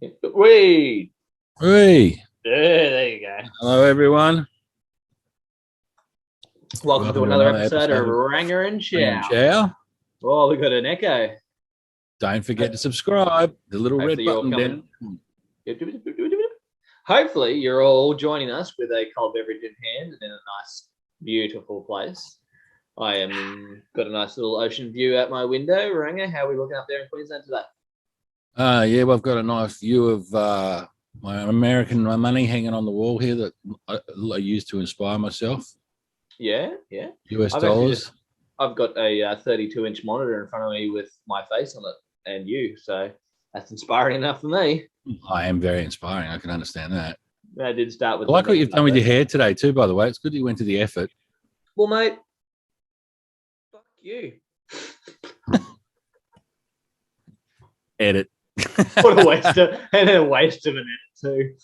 Wait. Hey, Yeah, there you go. hello everyone. Welcome to Welcome to another another episode of episode of Ranger and Bang and Chow. Chow. Oh, we got an echo. Don't forget to subscribe. The little red Hopefully you're all button coming. down. Hopefully you're all joining us with a cold beverage in hand and in a nice, beautiful place. I am got a nice little ocean view out my window. Ranger, how are we looking up there in Queensland today? Yeah, we've got a nice view of my American money hanging on the wall here that I use to inspire myself. Yeah. US I've dollars. I've got a 32-inch monitor in front of me with my face on it and you, so that's inspiring enough for me. I am very inspiring. I can understand that. I did start with. I like what you've done with your hair today too, by the way. It's good that you went to the effort. Well, mate, fuck you. Edit. What a waste of an edit too.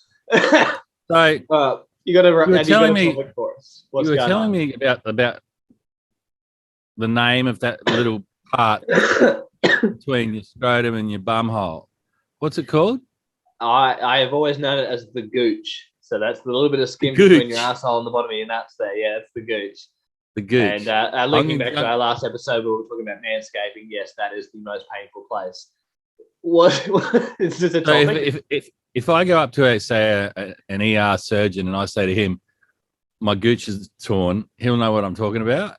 So you got to. you were telling me for us. What's you were going telling on? me about the name of that little part between your scrotum and your bum hole. What's it called? I have always known it as the gooch. So that's the little bit of skin The between gooch. your asshole and the bottom of your nuts there. Yeah, it's the gooch. The gooch. And linking back to our last episode, we were talking about manscaping. Yes, that is the most painful place. What is this a topic? So if I go up to an ER surgeon and I say to him, my gooch is torn, he'll know what I'm talking about.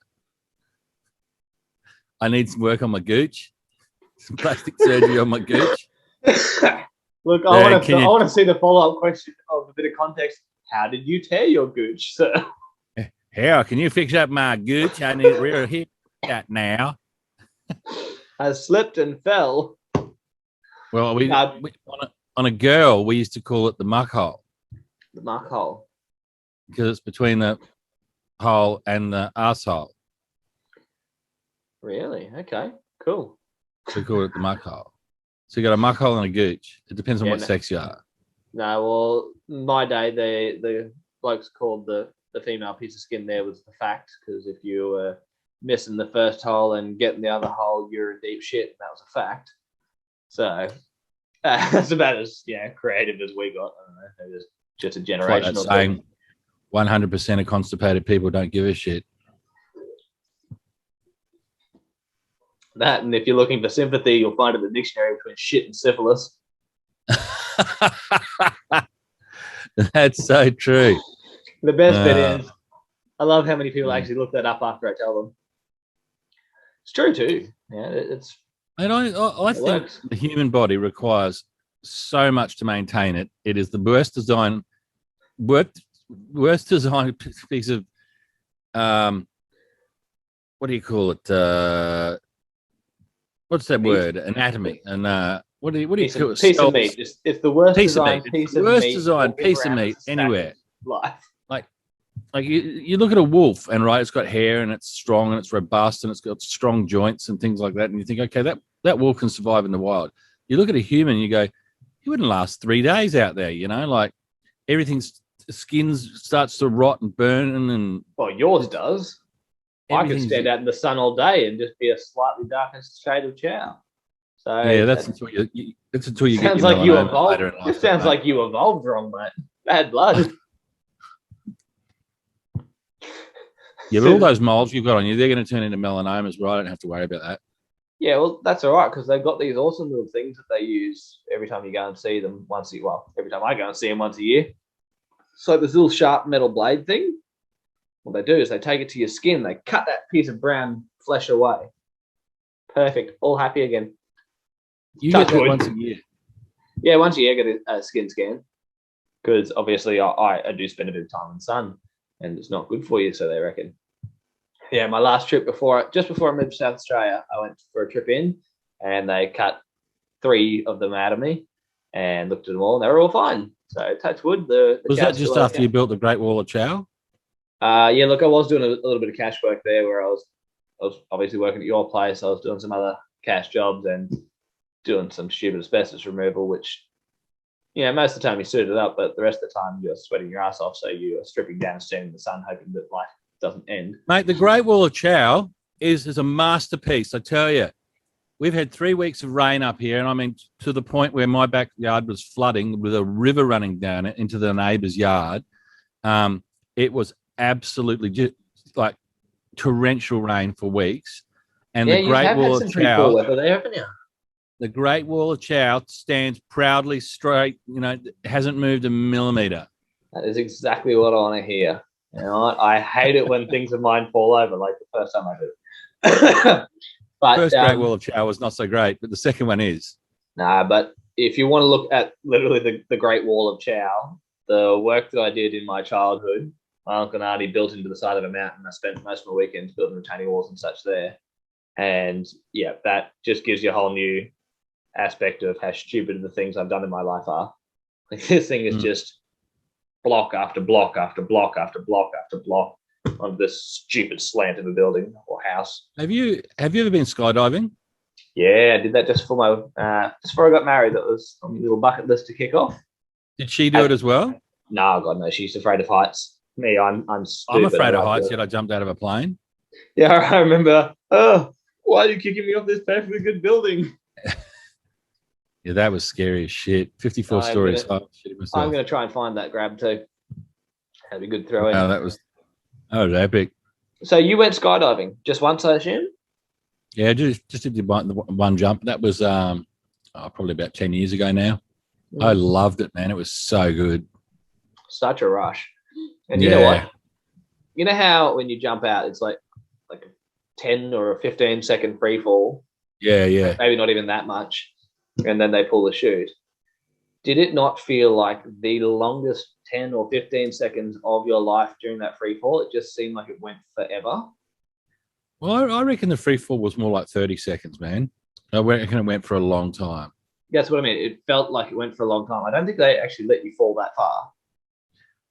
I need some work on my gooch, some plastic surgery on my gooch. Look, I want to see the follow-up question of a bit of context. How did you tear your gooch, sir? How can you fix up my gooch? I need real hip that now. I slipped and fell. Well, on a girl, we used to call it the muck hole. The muck hole. Because it's between the hole and the asshole. Really? Okay, cool. So we call it the muck hole. So you got a muck hole and a gooch. It depends on what sex you are. No, well, my day, the blokes called the female piece of skin there was the fact, because if you were missing the first hole and getting the other hole, you're in deep shit. And that was a fact. So that's about as creative as we got. I don't know. It was just a generational thing. 100% of constipated people don't give a shit. That, and if you're looking for sympathy, you'll find it in the dictionary between shit and syphilis. That's so true. The best bit is, I love how many people actually look that up after I tell them. It's true too. Yeah, it's. And I think the human body requires so much to maintain it. It is the worst design piece of what do you call it? What's that word? Anatomy. And what do you call it? Piece of meat. It's the worst design piece of meat. Worst design piece of meat anywhere. Life. Like you look at a wolf and it's got hair and it's strong and it's robust and it's got strong joints and things like that. And you think, okay, that wolf can survive in the wild. You look at a human and you go, he wouldn't last 3 days out there, like everything's skin starts to rot and burn and well, yours does. I could stand out in the sun all day and just be a slightly darker shade of chow. So yeah, that's until you get your like you evolved. This sounds like you evolved wrong, mate. Bad blood. Yeah, but all those moles you've got on you, they're going to turn into melanomas, right? I don't have to worry about that. Yeah, well, that's all right, because they've got these awesome little things that they use every time you go and see them once a year. Well, every time I go and see them once a year. So this little sharp metal blade thing, what they do is they take it to your skin, they cut that piece of brown flesh away. Perfect. All happy again. You get that once a year? Yeah, once a year I get a skin scan. Because obviously I do spend a bit of time in the sun, and it's not good for you, so they reckon. Yeah, my last trip just before I moved to South Australia, I went for a trip in, and they cut 3 of them out of me and looked at them all, and they were all fine. So touch wood. Was that just after you built the Great Wall of Chow? Yeah, look, I was doing a little bit of cash work there where I was obviously working at your place. I was doing some other cash jobs and doing some stupid asbestos removal, which, most of the time you suited up, but the rest of the time you're sweating your ass off. So you're stripping down and standing in the sun, hoping that life doesn't end. Mate, the Great Wall of Chow is a masterpiece, I tell you. we've had 3 weeks of rain up here, and I mean to the point where my backyard was flooding with a river running down it into the neighbour's yard. It was absolutely just like torrential rain for weeks, and Yeah, the you Great have had Wall of some pretty poor Chow. weather there, haven't you? The Great Wall of Chow stands proudly straight. You know, hasn't moved a millimetre. That is exactly what I want to hear. You know, I hate it when things of mine fall over, like the first time I did. But First Great Wall of Chow was not so great, but the second one is. nah, but if you want to look at literally the Great Wall of Chow, the work that I did in my childhood, my uncle and auntie built into the side of a mountain. I spent most of my weekends building retaining walls and such there. And yeah, that just gives you a whole new aspect of how stupid the things I've done in my life are. Like this thing is just block after block after block after block after block on this stupid slant of a building or house. Have you ever been skydiving? Yeah, I did that just for my just before I got married. That was on my little bucket list to kick off. Did she do it as well? No, God no, she's afraid of heights. Me, I'm stupid. I'm afraid of heights, yet I jumped out of a plane. Yeah, I remember. Oh, why are you kicking me off this perfectly good building? Yeah, that was scary as shit. 54 stories high. I'm going to try and find that grab too. That'd be good throw in. Oh, that was epic. So you went skydiving just once, I assume? Yeah, just did the one jump. That was probably about 10 years ago now. I loved it, man. It was so good. Such a rush. And you know what? You know how when you jump out, it's like a 10 or a 15-second free fall? Yeah. Maybe not even that much. And then they pull the chute. Did it not feel like the longest 10 or 15 seconds of your life during that free fall? It just seemed like it went forever. Well, I reckon the free fall was more like 30 seconds, man. I reckon it went for a long time. That's what I mean. It felt like it went for a long time. I don't think they actually let you fall that far.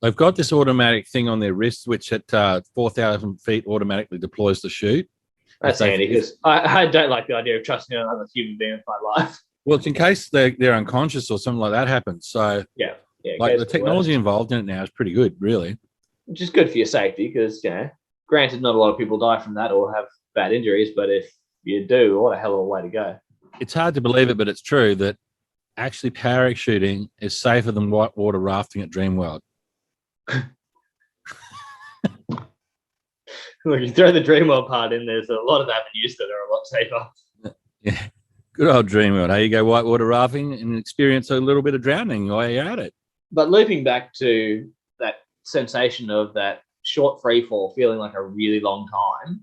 They've got this automatic thing on their wrist, which at 4,000 feet automatically deploys the chute. That's handy because I don't like the idea of trusting another human being with my life. Well, it's in case they're unconscious or something like that happens. So yeah, like the technology involved in it now is pretty good, really. Which is good for your safety because, you know, granted, not a lot of people die from that or have bad injuries, but if you do, what a hell of a way to go. It's hard to believe it, but it's true that actually parachuting is safer than whitewater rafting at Dreamworld. Look, you throw the Dreamworld part in, there's a lot of avenues that are a lot safer. Yeah. Good old Dreamworld. Hey, you go whitewater rafting and experience a little bit of drowning while you're at it. But looping back to that sensation of that short free fall feeling like a really long time,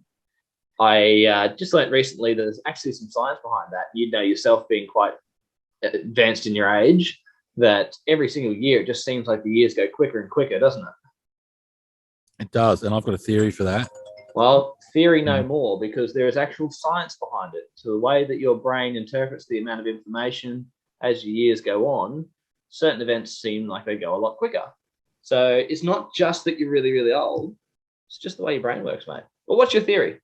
I just learned recently that there's actually some science behind that. You know yourself being quite advanced in your age, that every single year it just seems like the years go quicker and quicker, doesn't it? It does, and I've got a theory for that. Well, theory no more, because there is actual science behind it. So the way that your brain interprets the amount of information as your years go on, certain events seem like they go a lot quicker. So it's not just that you're really, really old. It's just the way your brain works, mate. Well, what's your theory?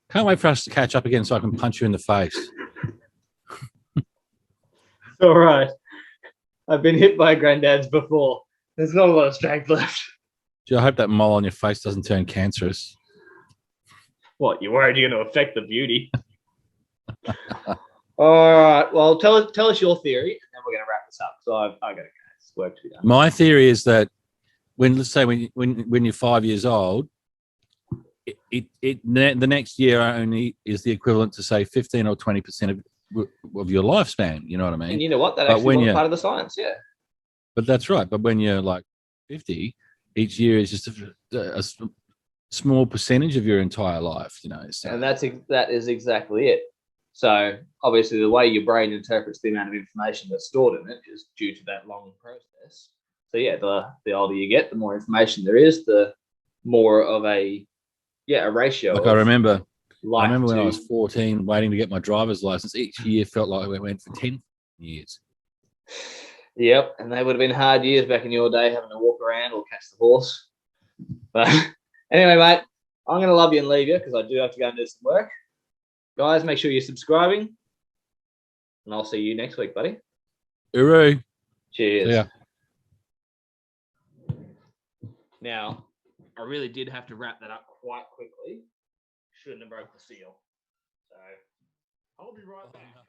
Can't wait for us to catch up again so I can punch you in the face. All right. I've been hit by granddads before. There's not a lot of strength left. Gee, I hope that mole on your face doesn't turn cancerous. What, you're worried you're going to affect the beauty? All right. Well, tell us your theory, and then we're going to wrap this up. So I got to go. It's work to be done. My theory is that let's say when you're 5 years old, the next year only is the equivalent to say 15 or 20% of your lifespan. You know what I mean? And you know what? That actually was part of the science. Yeah. But that's right. But when you're like 50, each year is just a small percentage of your entire life, you know. So. And that is exactly it. So obviously the way your brain interprets the amount of information that's stored in it is due to that long process. So yeah, the older you get, the more information there is, the more of a ratio. Like I remember when I was 14 waiting to get my driver's license, each year felt like we went for 10 years. Yep, and they would have been hard years back in your day having to walk around or catch the horse. But anyway, mate, I'm going to love you and leave you because I do have to go and do some work. Guys, make sure you're subscribing, and I'll see you next week, buddy. Hooroo. Cheers. Yeah. Now, I really did have to wrap that up quite quickly. Should shouldn't have broke the seal. So I'll be right Oh, back. no.